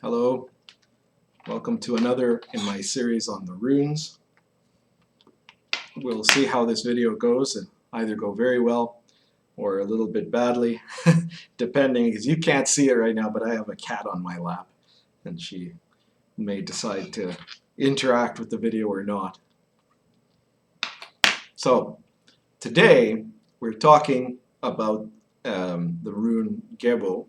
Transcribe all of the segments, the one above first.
Hello, welcome to another in my series on the runes. We'll see how this video goes. It either go very well or a little bit badly, depending, because you can't see it right now, but I have a cat on my lap and she may decide to interact with the video or not. So today we're talking about the rune Gebo,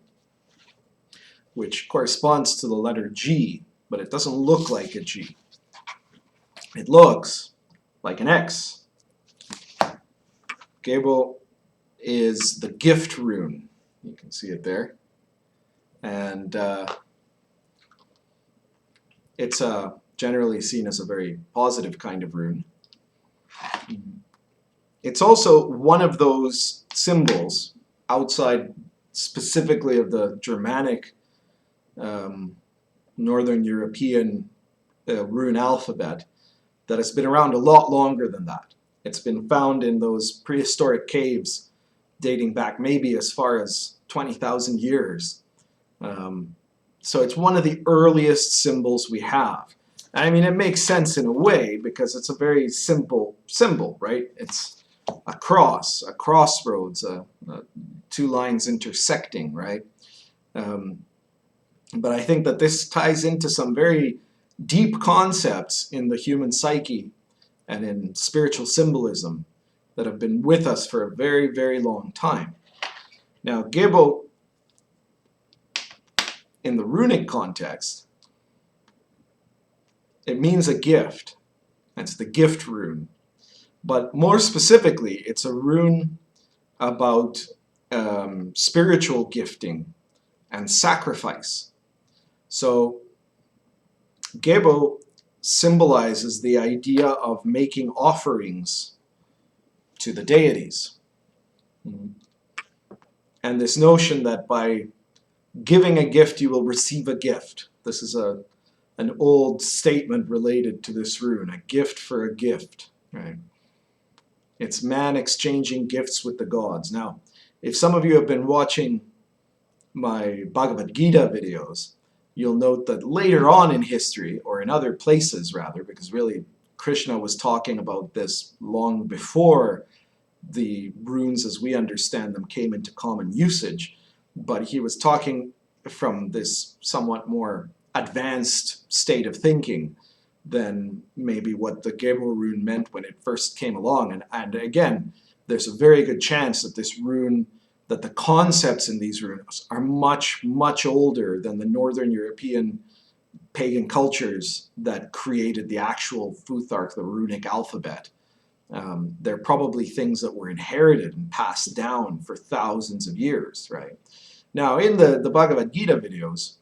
which corresponds to the letter G, but it doesn't look like a G. It looks like an X. Gebo is the gift rune. You can see it there. And it's generally seen as a very positive kind of rune. It's also one of those symbols outside specifically of the Germanic Northern European rune alphabet that has been around a lot longer than that. It's been found in those prehistoric caves dating back maybe as far as 20,000 years. So it's one of the earliest symbols we have. I mean, it makes sense in a way because it's a very simple symbol, right? It's a cross, a crossroads, two lines intersecting, right? But I think that this ties into some very deep concepts in the human psyche and in spiritual symbolism that have been with us for a very, very long time. Now, Gebo, in the runic context, it means a gift. It's the gift rune. But more specifically, it's a rune about spiritual gifting and sacrifice. So Gebo symbolizes the idea of making offerings to the deities. And this notion that by giving a gift you will receive a gift. This is an old statement related to this rune, a gift for a gift, right? It's man exchanging gifts with the gods. Now, if some of you have been watching my Bhagavad Gita videos, you'll note that later on in history, or in other places rather, because really Krishna was talking about this long before the runes as we understand them came into common usage, but he was talking from this somewhat more advanced state of thinking than maybe what the Gebo rune meant when it first came along. And again, there's a very good chance that this rune, that the concepts in these runes are much, much older than the Northern European pagan cultures that created the actual Futhark, the runic alphabet. They're probably things that were inherited and passed down for thousands of years, right? Now, in the Bhagavad Gita videos,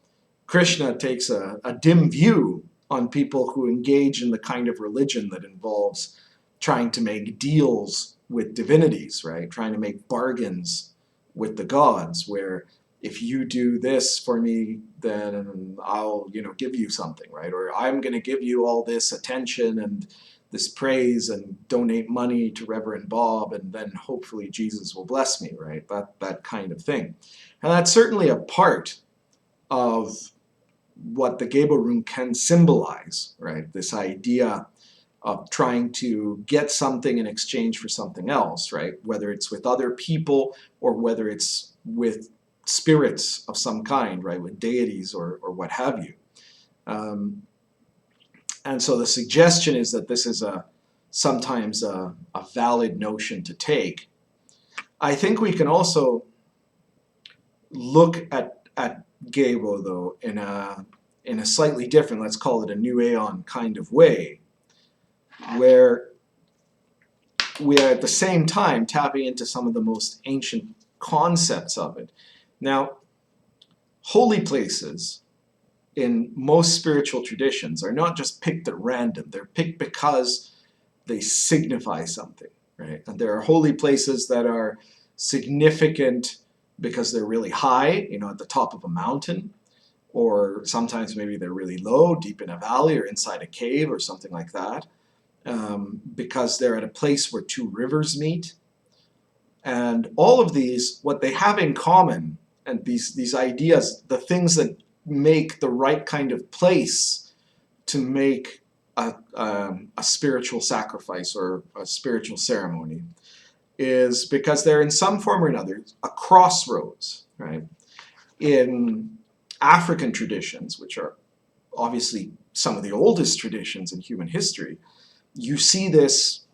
Krishna takes a dim view on people who engage in the kind of religion that involves trying to make deals with divinities, right? Trying to make bargains with the gods, where if you do this for me, then I'll, give you something, right? Or I'm going to give you all this attention and this praise and donate money to Reverend Bob, and then hopefully Jesus will bless me, right? That kind of thing. And that's certainly a part of what the Gebo rune can symbolize, right? This idea of trying to get something in exchange for something else, right? Whether it's with other people or whether it's with spirits of some kind, right? With deities or what have you. And so the suggestion is that this is sometimes a valid notion to take. I think we can also look at Gebo, though, in a slightly different, let's call it a New Aeon kind of way, where we are at the same time tapping into some of the most ancient concepts of it. Now, holy places in most spiritual traditions are not just picked at random. They're picked because they signify something, right? And there are holy places that are significant because they're really high, at the top of a mountain, or sometimes maybe they're really low, deep in a valley or inside a cave or something like that. Because they're at a place where two rivers meet. And all of these, what they have in common, and these ideas, the things that make the right kind of place to make a spiritual sacrifice or a spiritual ceremony is because they're in some form or another a crossroads, right? In African traditions, which are obviously some of the oldest traditions in human history, you see this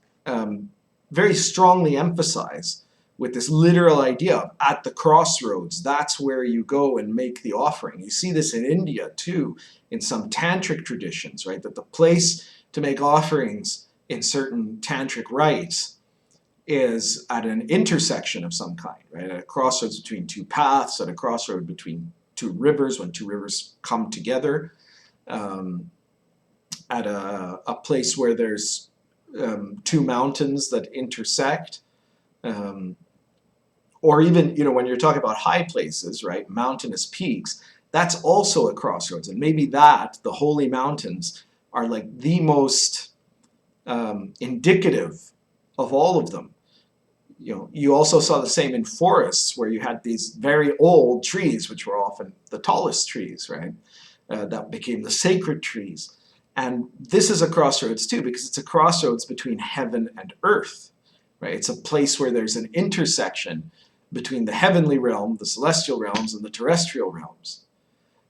very strongly emphasized with this literal idea of at the crossroads, that's where you go and make the offering. You see this in India too, in some tantric traditions, right? That the place to make offerings in certain tantric rites is at an intersection of some kind, right? At a crossroads between two paths, at a crossroad between two rivers, when two rivers come together, at a place where there's two mountains that intersect, or even, when you're talking about high places, right, mountainous peaks, that's also a crossroads. And maybe the holy mountains, are like the most indicative of all of them. You also saw the same in forests where you had these very old trees, which were often the tallest trees, right, that became the sacred trees. And this is a crossroads too, because it's a crossroads between heaven and earth, right? It's a place where there's an intersection between the heavenly realm, the celestial realms, and the terrestrial realms.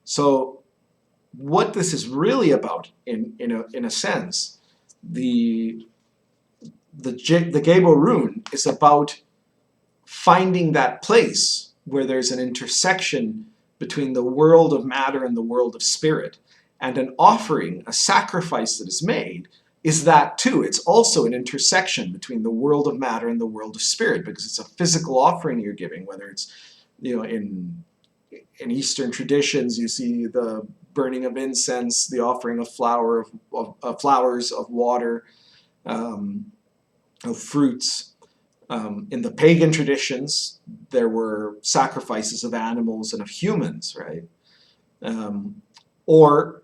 So what this is really about, in a sense, the Gebo rune is about finding that place where there's an intersection between the world of matter and the world of spirit. And an offering, a sacrifice that is made, is that too. It's also an intersection between the world of matter and the world of spirit, because it's a physical offering you're giving, whether it's, in Eastern traditions, you see the burning of incense, the offering of flowers, of water, of fruits. In the pagan traditions, there were sacrifices of animals and of humans, right? Or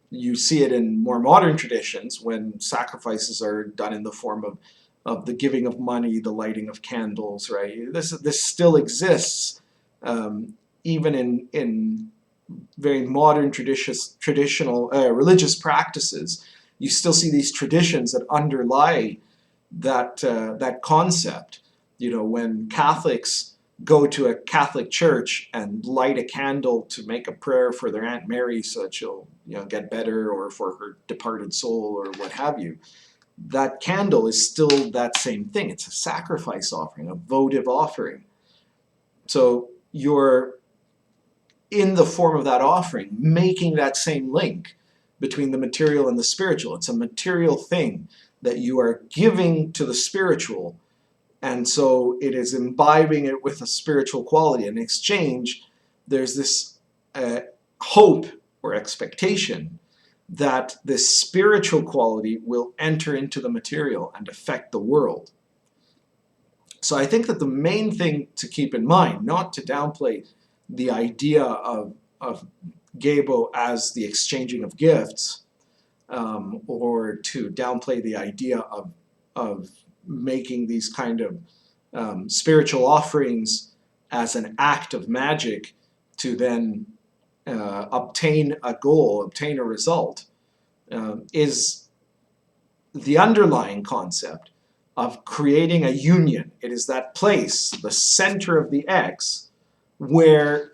you see it in more modern traditions when sacrifices are done in the form of the giving of money, the lighting of candles, right? This still exists, even in very modern traditional religious practices. You still see these traditions that underlie that concept. When Catholics go to a Catholic church and light a candle to make a prayer for their Aunt Mary so that she'll get better, or for her departed soul, or what have you, that candle is still that same thing. It's a sacrifice offering, a votive offering. So you're, in the form of that offering, making that same link between the material and the spiritual. It's a material thing that you are giving to the spiritual, and so it is imbibing it with a spiritual quality. In exchange, there's this hope or expectation that this spiritual quality will enter into the material and affect the world. So I think that the main thing to keep in mind, not to downplay the idea of Gebo as the exchanging of gifts, or to downplay the idea of making these kind of spiritual offerings as an act of magic to then obtain a goal, obtain a result, is the underlying concept of creating a union. It is that place, the center of the X, where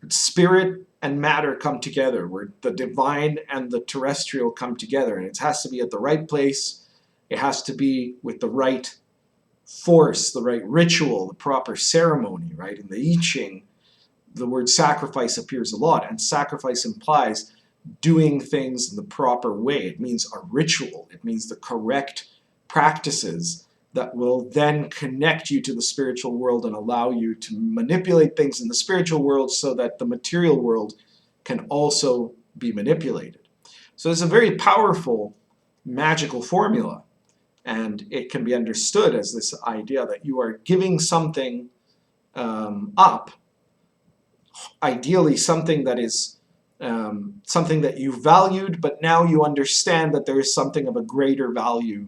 spirit and matter come together, where the divine and the terrestrial come together. And it has to be at the right place. It has to be with the right force, the right ritual, the proper ceremony, right? In the I Ching, the word sacrifice appears a lot, and sacrifice implies doing things in the proper way. It means a ritual. It means the correct practices that will then connect you to the spiritual world and allow you to manipulate things in the spiritual world so that the material world can also be manipulated. So it's a very powerful magical formula, and it can be understood as this idea that you are giving something up, ideally something that is something that you valued, but now you understand that there is something of a greater value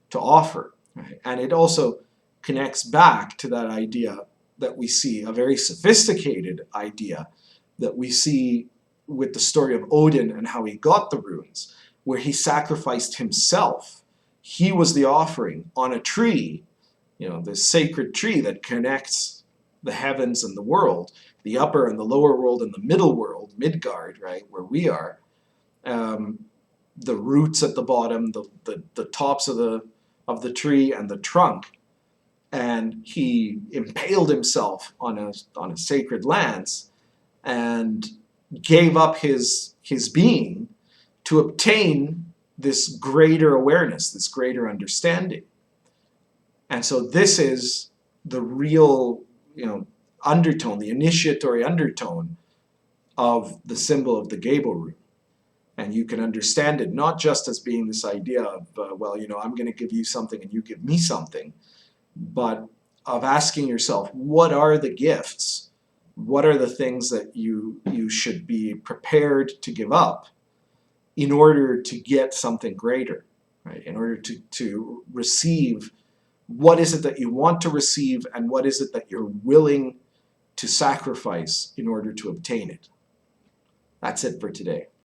to offer. Right? And it also connects back to that idea that we see, a very sophisticated idea that we see with the story of Odin and how he got the runes, where he sacrificed himself. He was the offering on a tree, this sacred tree that connects the heavens and the world, the upper and the lower world and the middle world, Midgard, right, where we are. The roots at the bottom, the tops of the tree and the trunk, and he impaled himself on a sacred lance and gave up his being to obtain this greater awareness, this greater understanding. And so this is the real, undertone, the initiatory undertone of the symbol of the Gebo rune. And you can understand it not just as being this idea of, I'm going to give you something and you give me something, but of asking yourself, what are the gifts? What are the things that you should be prepared to give up in order to get something greater, right? In order to receive, what is it that you want to receive and what is it that you're willing to sacrifice in order to obtain it? That's it for today.